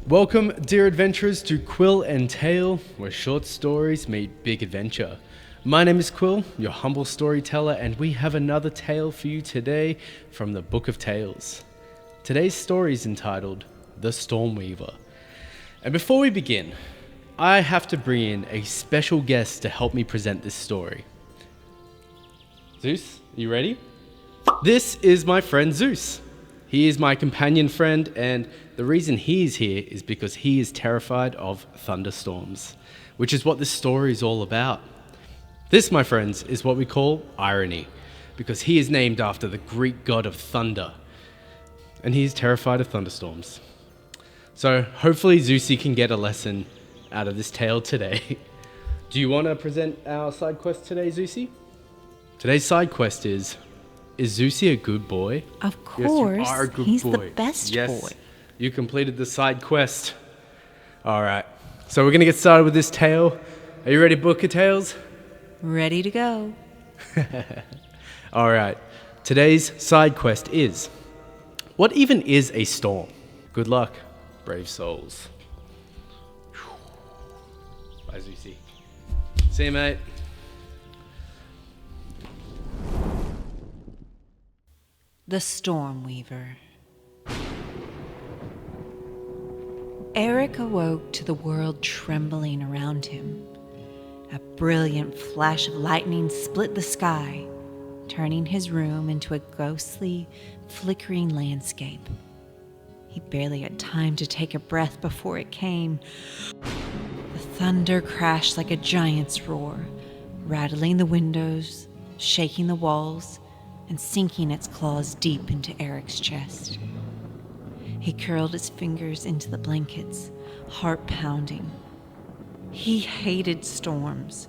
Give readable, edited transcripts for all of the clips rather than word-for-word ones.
Welcome, dear adventurers, to Quill Tale, where short stories meet big adventure. My name is Quill, your humble storyteller, and we have another tale for you today from the Book of Tales. Today's story is entitled The Stormweaver. And before we begin, I have to bring in a special guest to help me present this story. Zeus, are you ready? This is my friend Zeus. He is my companion friend, and the reason he is here is because he is terrified of thunderstorms, which is what this story is all about. This, my friends, is what we call irony, because he is named after the Greek god of thunder, and he is terrified of thunderstorms. So hopefully Zeusy can get a lesson out of this tale today. Do you want to present our side quest today, Zeusy? Today's side quest is Zeusy a good boy? Of course, yes, you are a good he's boy. the best boy. You completed the side quest. All right, so we're going to get started with this tale. Are you ready, Book of Tales? Ready to go. All right, today's side quest is, what even is a storm? Good luck, brave souls. Bye, Zeusy. See you, mate. The Stormweaver. Eric awoke to the world trembling around him. A brilliant flash of lightning split the sky, turning his room into a ghostly, flickering landscape. He barely had time to take a breath before it came. The thunder crashed like a giant's roar, rattling the windows, shaking the walls, and sinking its claws deep into Eric's chest. He curled his fingers into the blankets, heart pounding. He hated storms.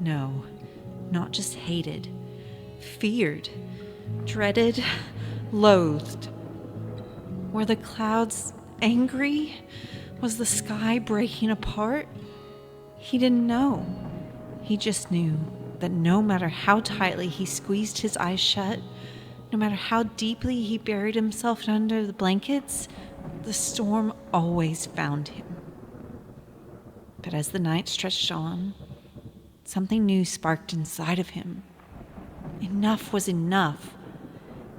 No, not just hated, feared, dreaded, loathed. Were the clouds angry? Was the sky breaking apart? He didn't know. He just knew that no matter how tightly he squeezed his eyes shut, no matter how deeply he buried himself under the blankets, the storm always found him. But as the night stretched on, something new sparked inside of him. Enough was enough.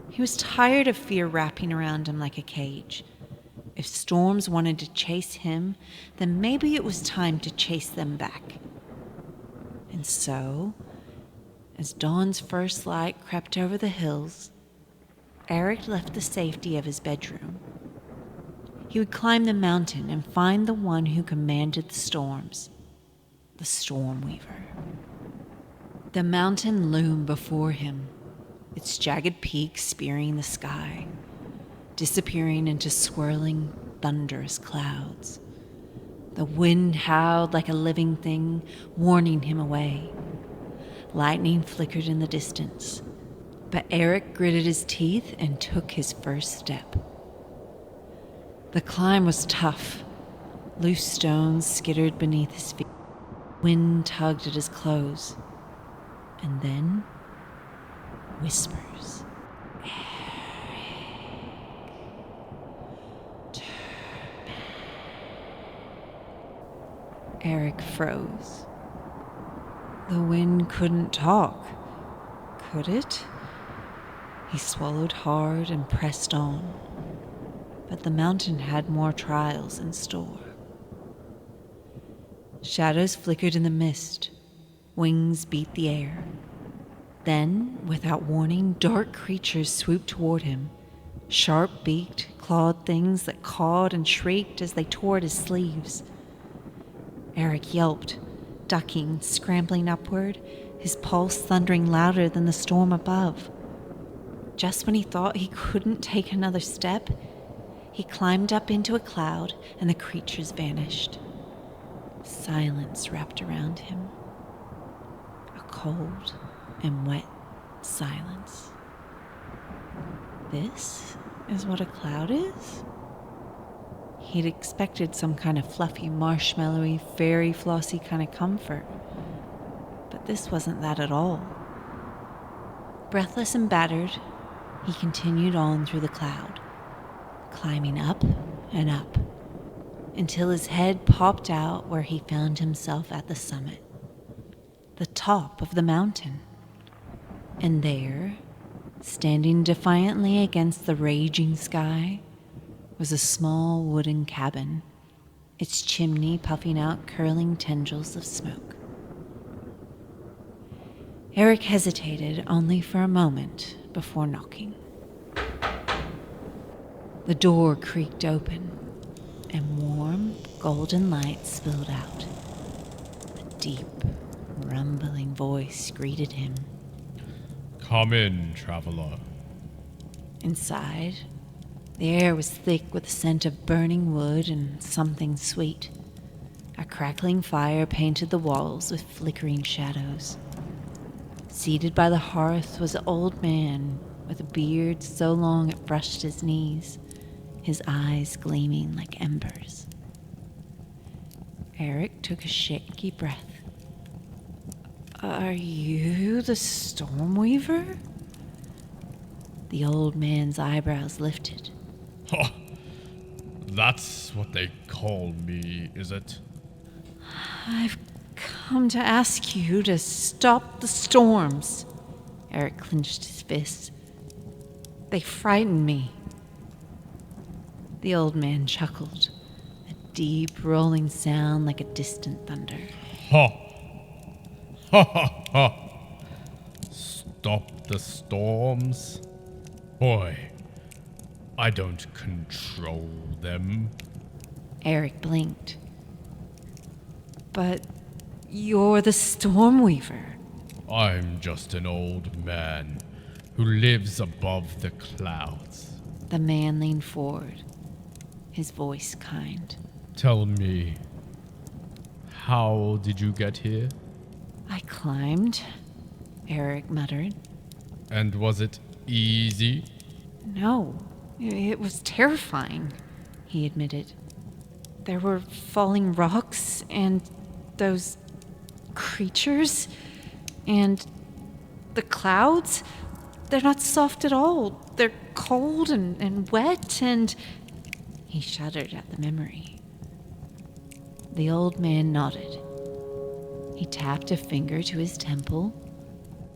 He was tired of fear wrapping around him like a cage. If storms wanted to chase him, then maybe it was time to chase them back. And so, as dawn's first light crept over the hills, Eric left the safety of his bedroom. He would climb the mountain and find the one who commanded the storms, the Stormweaver. The mountain loomed before him, its jagged peaks spearing the sky, disappearing into swirling, thunderous clouds. The wind howled like a living thing, warning him away. Lightning flickered in the distance, but Eric gritted his teeth and took his first step. The climb was tough. Loose stones skittered beneath his feet. Wind tugged at his clothes. And then, whispers. Eric froze. The wind couldn't talk, could it? He swallowed hard and pressed on, but the mountain had more trials in store. Shadows flickered in the mist, wings beat the air. Then, without warning, dark creatures swooped toward him, sharp-beaked, clawed things that cawed and shrieked as they tore at his sleeves. Eric yelped, ducking, scrambling upward, his pulse thundering louder than the storm above. Just when he thought he couldn't take another step, he climbed up into a cloud and the creatures vanished. Silence wrapped around him. A cold and wet silence. This is what a cloud is? He'd expected some kind of fluffy, marshmallowy, fairy flossy kind of comfort. But this wasn't that at all. Breathless and battered, he continued on through the cloud, climbing up and up, until his head popped out where he found himself at the summit, the top of the mountain. And there, standing defiantly against the raging sky, was a small wooden cabin, its chimney puffing out curling tendrils of smoke. Eric hesitated only for a moment before knocking. The door creaked open, and warm, golden light spilled out. A deep, rumbling voice greeted him. Come in, traveler. Inside, the air was thick with the scent of burning wood and something sweet. A crackling fire painted the walls with flickering shadows. Seated by the hearth was an old man with a beard so long it brushed his knees, his eyes gleaming like embers. Eric took a shaky breath. Are you the Stormweaver? The old man's eyebrows lifted. Ha! That's what they call me, is it? I've come to ask you to stop the storms. Eric clenched his fists. They frighten me. The old man chuckled, a deep rolling sound like a distant thunder. Ha! Ha ha ha! Stop the storms? Boy, I don't control them. Eric blinked. But you're the Stormweaver. I'm just an old man who lives above the clouds. The man leaned forward, his voice kind. Tell me, how did you get here? I climbed, Eric muttered. And was it easy? No, it was terrifying, he admitted. There were falling rocks and those creatures and the clouds. They're not soft at all. They're cold and wet and... He shuddered at the memory. The old man nodded. He tapped a finger to his temple.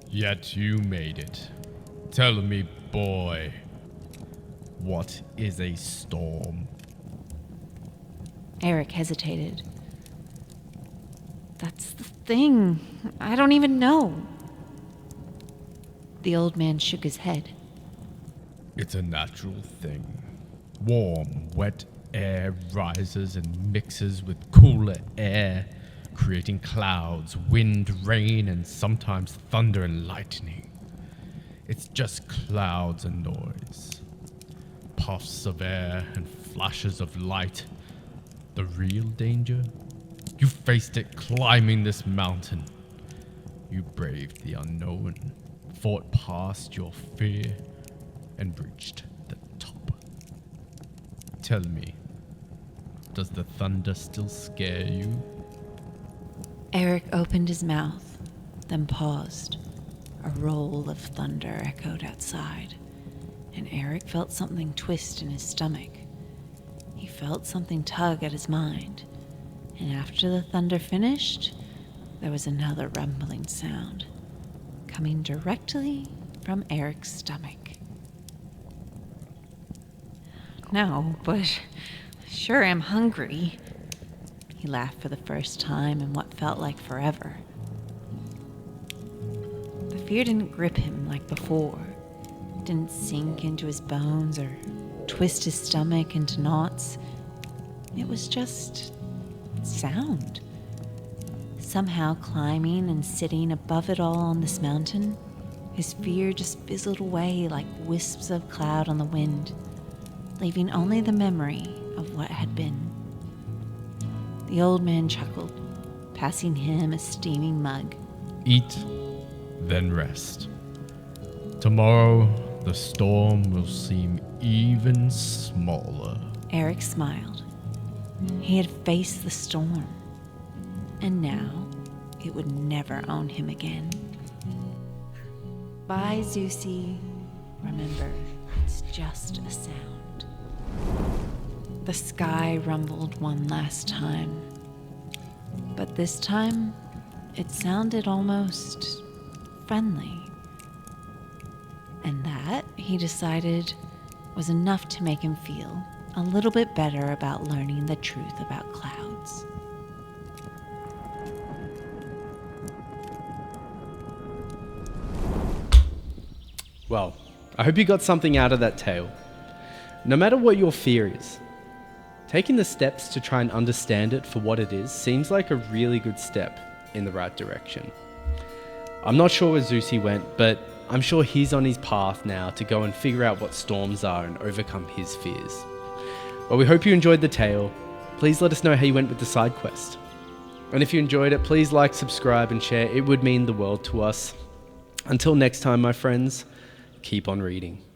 Yet you made it. Tell me, boy, what is a storm? Eric hesitated. That's the thing. I don't even know. The old man shook his head. It's a natural thing. Warm, wet air rises and mixes with cooler air, creating clouds, wind, rain, and sometimes thunder and lightning. It's just clouds and noise. Puffs of air and flashes of light. The real danger? You faced it climbing this mountain. You braved the unknown, fought past your fear, and reached the top. Tell me, does the thunder still scare you? Eric opened his mouth, then paused. A roll of thunder echoed outside, and Eric felt something twist in his stomach. He felt something tug at his mind, and after the thunder finished, there was another rumbling sound, coming directly from Eric's stomach. No, but sure am hungry. He laughed for the first time in what felt like forever. The fear didn't grip him like before. It didn't sink into his bones or twist his stomach into knots. It was just sound. Somehow climbing and sitting above it all on this mountain, his fear just fizzled away like wisps of cloud on the wind, leaving only the memory of what had been. The old man chuckled, passing him a steaming mug. Eat, then rest. Tomorrow, the storm will seem even smaller. Eric smiled. He had faced the storm, and now it would never own him again. Bye, Zeusy. Remember, it's just a sound. The sky rumbled one last time, but this time it sounded almost friendly. And that, he decided, was enough to make him feel a little bit better about learning the truth about clouds. Well, I hope you got something out of that tale. No matter what your fear is, taking the steps to try and understand it for what it is seems like a really good step in the right direction. I'm not sure where Zeusy went, but I'm sure he's on his path now to go and figure out what storms are and overcome his fears. Well, we hope you enjoyed the tale. Please let us know how you went with the side quest. And if you enjoyed it, please like, subscribe, and share. It would mean the world to us. Until next time, my friends, keep on reading.